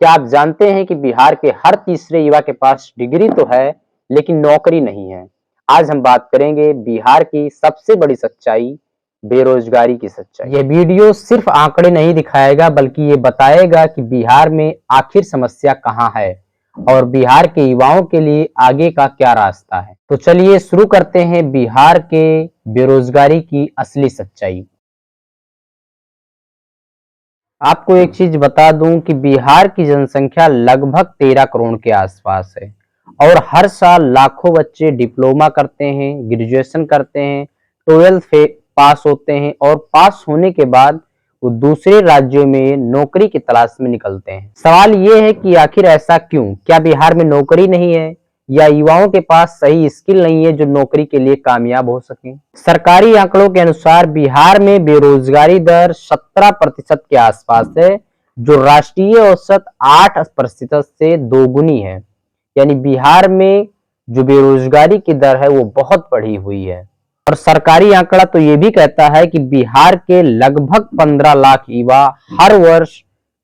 क्या आप जानते हैं कि बिहार के हर तीसरे युवा के पास डिग्री तो है, लेकिन नौकरी नहीं है? आज हम बात करेंगे बिहार की सबसे बड़ी सच्चाई, बेरोजगारी की सच्चाई। ये वीडियो सिर्फ आंकड़े नहीं दिखाएगा, बल्कि ये बताएगा कि बिहार में आखिर समस्या कहाँ है और बिहार के युवाओं के लिए आगे का क्या रास्ता है। तो चलिए शुरू करते हैं बिहार के बेरोजगारी की असली सच्चाई। आपको एक चीज बता दूं कि बिहार की जनसंख्या लगभग 13 करोड़ के आसपास है और हर साल लाखों बच्चे डिप्लोमा करते हैं, ग्रेजुएशन करते हैं, 12th पास होते हैं और पास होने के बाद वो दूसरे राज्यों में नौकरी की तलाश में निकलते हैं। सवाल ये है कि आखिर ऐसा क्यों? क्या बिहार में नौकरी नहीं है या युवाओं के पास सही स्किल नहीं है जो नौकरी के लिए कामयाब हो सके? सरकारी आंकड़ों के अनुसार बिहार में बेरोजगारी दर 17% के आसपास है, जो राष्ट्रीय औसत 8% से दोगुनी है। यानी बिहार में जो बेरोजगारी की दर है वो बहुत बढ़ी हुई है। और सरकारी आंकड़ा तो ये भी कहता है कि बिहार के लगभग 15 लाख युवा हर वर्ष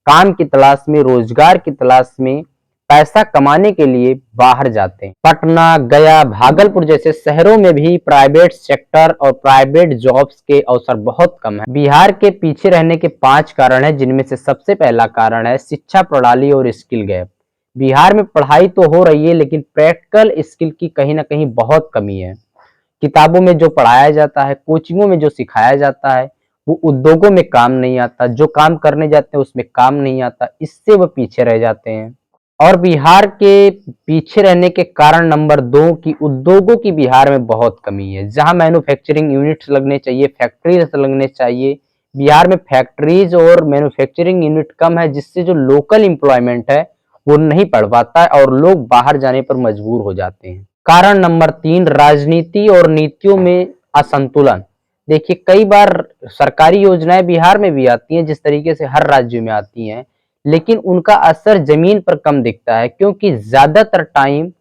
काम की तलाश में, रोजगार की तलाश में पैसा कमाने के लिए बाहर जाते हैं। पटना, गया, भागलपुर जैसे शहरों में भी प्राइवेट सेक्टर और प्राइवेट जॉब्स के अवसर बहुत कम है। बिहार के पीछे रहने के 5 कारण हैं, जिनमें से सबसे पहला कारण है शिक्षा प्रणाली और स्किल गैप। बिहार में पढ़ाई तो हो रही है, लेकिन प्रैक्टिकल स्किल की कहीं ना कहीं बहुत कमी है। किताबों में जो पढ़ाया जाता है, कोचिंगों में जो सिखाया जाता है, वो उद्योगों में काम नहीं आता। जो काम करने जाते हैं उसमें काम नहीं आता, इससे वो पीछे रह जाते हैं। और बिहार के पीछे रहने के कारण नंबर 2 की उद्योगों की बिहार में बहुत कमी है। जहां मैन्युफैक्चरिंग यूनिट्स लगने चाहिए, फैक्ट्रीज लगने चाहिए, बिहार में फैक्ट्रीज और मैन्युफैक्चरिंग यूनिट कम है, जिससे जो लोकल एम्प्लॉयमेंट है वो नहीं पढ़ पाता है और लोग बाहर जाने पर मजबूर हो जाते हैं। कारण नंबर 3, राजनीति और नीतियों में असंतुलन। देखिए, कई बार सरकारी योजनाएं बिहार में भी आती हैं, जिस तरीके से हर राज्य में आती हैं, लेकिन उनका असर जमीन पर कम दिखता है, क्योंकि ज्यादातर टाइम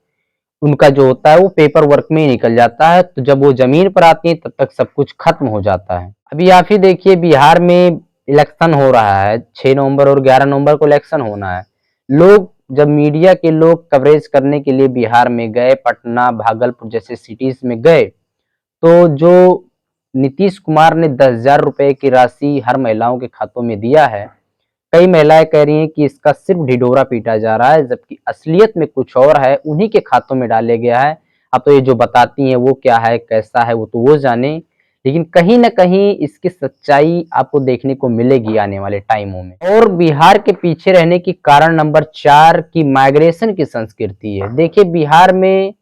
उनका जो होता है वो पेपर वर्क में ही निकल जाता है। तो जब वो जमीन पर आती है तब तक सब कुछ खत्म हो जाता है। अभी आप ही देखिए, बिहार में इलेक्शन हो रहा है, 6 नवंबर और 11 नवंबर को इलेक्शन होना है। लोग, जब मीडिया के लोग कवरेज करने के लिए बिहार में गए, पटना, भागलपुर जैसे सिटीज में गए, तो जो नीतीश कुमार ने 10,000 रुपए की राशि हर महिलाओं के खातों में दिया है, कई महिलाएं कह रही हैं कि इसका सिर्फ ढिढोरा पीटा जा रहा है, जबकि असलियत में कुछ और है, उन्हीं के खातों में डाले गया है। अब तो ये जो बताती हैं वो क्या है, कैसा है, वो तो वो जाने, लेकिन कहीं ना कहीं इसकी सच्चाई आपको देखने को मिलेगी आने वाले टाइमों में। और बिहार के पीछे रहने की कारण नंबर 4 की माइग्रेशन की संस्कृति है। देखिए, बिहार में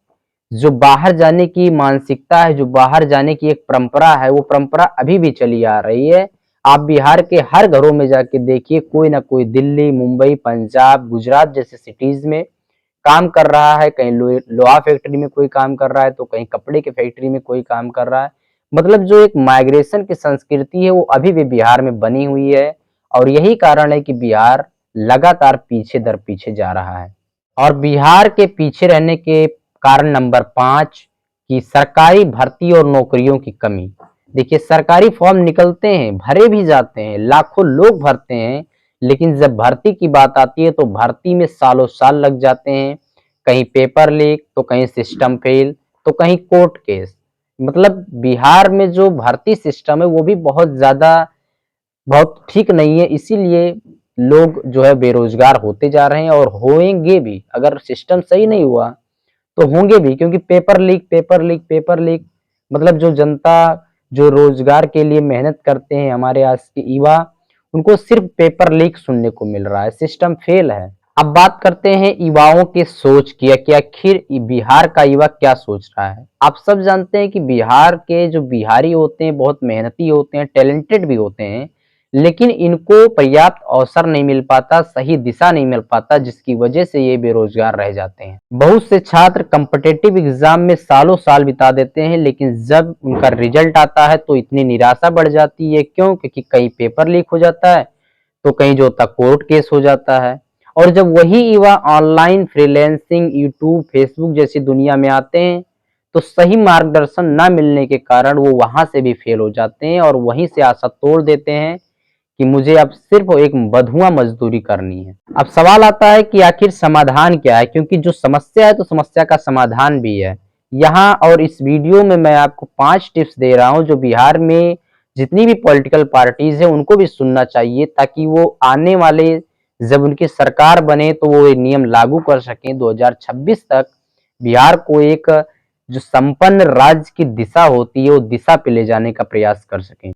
जो बाहर जाने की मानसिकता है, जो बाहर जाने की एक परंपरा है, वो परंपरा अभी भी चली आ रही है। आप बिहार के हर घरों में जाके देखिए, कोई ना कोई दिल्ली, मुंबई, पंजाब, गुजरात जैसे सिटीज में काम कर रहा है। कहीं लोहा फैक्ट्री में कोई काम कर रहा है, तो कहीं कपड़े के फैक्ट्री में कोई काम कर रहा है। मतलब जो एक माइग्रेशन की संस्कृति है वो अभी भी बिहार में बनी हुई है, और यही कारण है कि बिहार लगातार पीछे दर पीछे जा रहा है। और बिहार के पीछे रहने के कारण नंबर 5 की सरकारी भर्ती और नौकरियों की कमी। देखिए, सरकारी फॉर्म निकलते हैं, भरे भी जाते हैं, लाखों लोग भरते हैं, लेकिन जब भर्ती की बात आती है तो भर्ती में सालों साल लग जाते हैं। कहीं पेपर लीक, तो कहीं सिस्टम फेल, तो कहीं कोर्ट केस। मतलब बिहार में जो भर्ती सिस्टम है वो भी बहुत ठीक नहीं है, इसीलिए लोग जो है बेरोजगार होते जा रहे हैं और होंगे भी। अगर सिस्टम सही नहीं हुआ तो होंगे भी, क्योंकि paper leak, paper leak, paper leak. मतलब जो जनता, जो रोजगार के लिए मेहनत करते हैं, हमारे आज के युवा, उनको सिर्फ पेपर लीक सुनने को मिल रहा है, सिस्टम फेल है। अब बात करते हैं युवाओं की सोच की, कि आखिर बिहार का युवा क्या सोच रहा है। आप सब जानते हैं कि बिहार के जो बिहारी होते हैं बहुत मेहनती होते हैं, टैलेंटेड भी होते हैं, लेकिन इनको पर्याप्त अवसर नहीं मिल पाता, सही दिशा नहीं मिल पाता, जिसकी वजह से ये बेरोजगार रह जाते हैं। बहुत से छात्र कॉम्पिटिटिव एग्जाम में सालों साल बिता देते हैं, लेकिन जब उनका रिजल्ट आता है तो इतनी निराशा बढ़ जाती है। क्यों? क्योंकि कहीं पेपर लीक हो जाता है, तो कहीं जो होता कोर्ट केस हो जाता है। और जब वही युवा ऑनलाइन फ्रीलैंसिंग, यूट्यूब, फेसबुक जैसी दुनिया में आते हैं, तो सही मार्गदर्शन न मिलने के कारण वो वहां से भी फेल हो जाते हैं और वहीं से आशा तोड़ देते हैं कि मुझे अब सिर्फ एक बधुआ मजदूरी करनी है। अब सवाल आता है कि आखिर समाधान क्या है, क्योंकि जो समस्या है तो समस्या का समाधान भी है। यहाँ और इस वीडियो में मैं आपको 5 टिप्स दे रहा हूँ जो बिहार में जितनी भी पॉलिटिकल पार्टीज है उनको भी सुनना चाहिए, ताकि वो आने वाले जब उनकी सरकार बने तो वो ये नियम लागू कर सकें 2026 तक, बिहार को एक जो संपन्न राज्य की दिशा होती है वो दिशा पे ले जाने का प्रयास कर सकें।